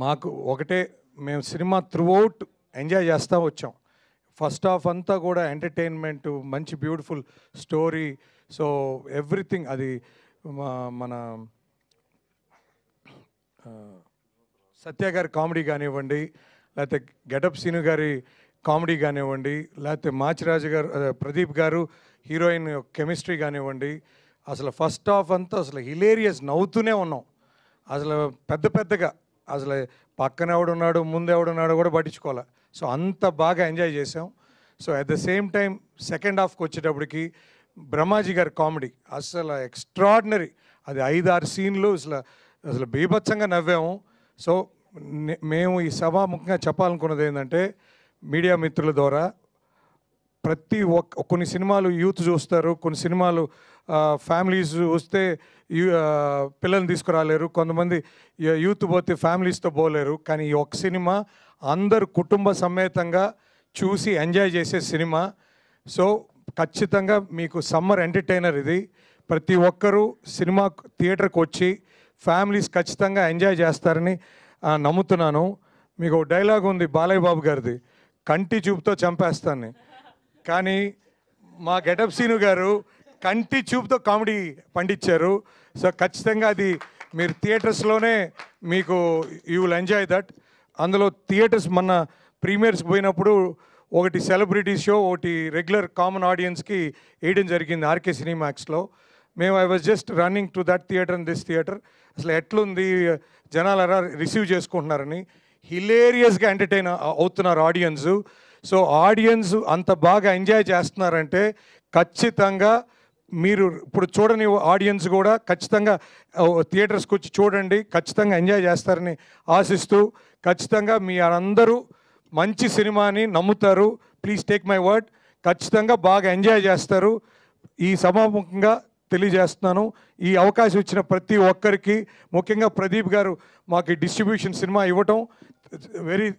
మాకు ఒకటే, మేము సినిమా త్రూఅవుట్ ఎంజాయ్ చేస్తూ వచ్చాం. ఫస్ట్ హాఫ్ అంతా కూడా ఎంటర్టైన్మెంట్, మంచి బ్యూటిఫుల్ స్టోరీ. సో ఎవ్రీథింగ్ అది మన సత్య గారి కామెడీ కానివ్వండి, లేకపోతే గెటప్ సీను గారి కామెడీ కానివ్వండి, లేకపోతే మాచిరాజు గారు ప్రదీప్ గారు హీరోయిన్ కెమిస్ట్రీ కానివ్వండి, అసలు ఫస్ట్ హాఫ్ అంతా అసలు హిలేరియస్, నవ్వుతూనే ఉన్నాం. అసలు పెద్దగా అసలు పక్కన ఎవడున్నాడు ముందు ఎవడున్నాడు కూడా పట్టించుకోవాలి. సో అంత బాగా ఎంజాయ్ చేసాం. So at the same time second హాఫ్కి వచ్చేటప్పటికి బ్రహ్మాజీ గారి కామెడీ అసలు ఎక్స్ట్రాడినరీ. అది 5-6 సీన్లు అసలు బీభత్సంగా నవ్వాము. సో మేము ఈ సభాముఖంగా చెప్పాలనుకున్నది ఏంటంటే, మీడియా మిత్రుల ద్వారా కొన్ని సినిమాలు యూత్ చూస్తారు, కొన్ని సినిమాలు ఫ్యామిలీస్ వస్తే పిల్లల్ని తీసుకురాలేరు, కొంతమంది యూత్ పోతే ఫ్యామిలీస్తో పోలేరు. కానీ ఈ ఒక్క సినిమా అందరు కుటుంబ సమేతంగా చూసి ఎంజాయ్ చేసే సినిమా. సో ఖచ్చితంగా మీకు సమ్మర్ ఎంటర్టైనర్ ఇది. ప్రతి ఒక్కరూ సినిమా థియేటర్కి వచ్చి ఫ్యామిలీస్ ఖచ్చితంగా ఎంజాయ్ చేస్తారని నమ్ముతున్నాను. మీకు ఒక డైలాగ్ ఉంది బాలయ్య బాబు గారిది, కంటి చూపుతో చంపేస్తాను. కానీ మా గెటప్ సీను గారు కంటి చూపుతో కామెడీ పండించారు. సో ఖచ్చితంగా అది మీరు థియేటర్స్లోనే మీకు యూ విల్ ఎంజాయ్ దట్. అందులో థియేటర్స్ మొన్న ప్రీమియర్స్కి పోయినప్పుడు ఒకటి సెలబ్రిటీ షో, ఒకటి రెగ్యులర్ కామన్ ఆడియన్స్కి వేయడం జరిగింది ఆర్కే సినిమాక్స్లో. I was just running to that theatre and this theatre. అసలు ఎట్లుంది, జనాలు ఎలా రిసీవ్ చేసుకుంటున్నారని హిలేరియస్గా ఎంటర్టైన్ అవుతున్నారు ఆడియన్స్. సో ఆడియన్స్ అంత బాగా ఎంజాయ్ చేస్తున్నారంటే ఖచ్చితంగా మీరు ఇప్పుడు చూడని ఆడియన్స్ కూడా ఖచ్చితంగా థియేటర్స్కి వచ్చి చూడండి, ఖచ్చితంగా ఎంజాయ్ చేస్తారని ఆశిస్తూ, ఖచ్చితంగా మీ అందరూ మంచి సినిమాని నమ్ముతారు. ప్లీజ్ టేక్ మై వర్డ్, ఖచ్చితంగా బాగా ఎంజాయ్ చేస్తారు. ఈ సభాముఖంగా తెలియజేస్తున్నాను. ఈ అవకాశం ఇచ్చిన ప్రతి ఒక్కరికి, ముఖ్యంగా ప్రదీప్ గారు మాకు డిస్ట్రిబ్యూషన్ సినిమా ఇవ్వటం very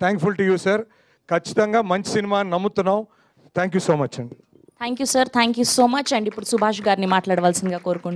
thankful to you sir. ఖచ్చితంగా మంచి సినిమా అని నమ్ముతున్నాం. థ్యాంక్ యూ సో మచ్ అండి. Thank you sir, thank you so much అండి. ఇప్పుడు సుభాష్ గారిని మాట్లాడవలసిందిగా కోరుకుంటున్నాను.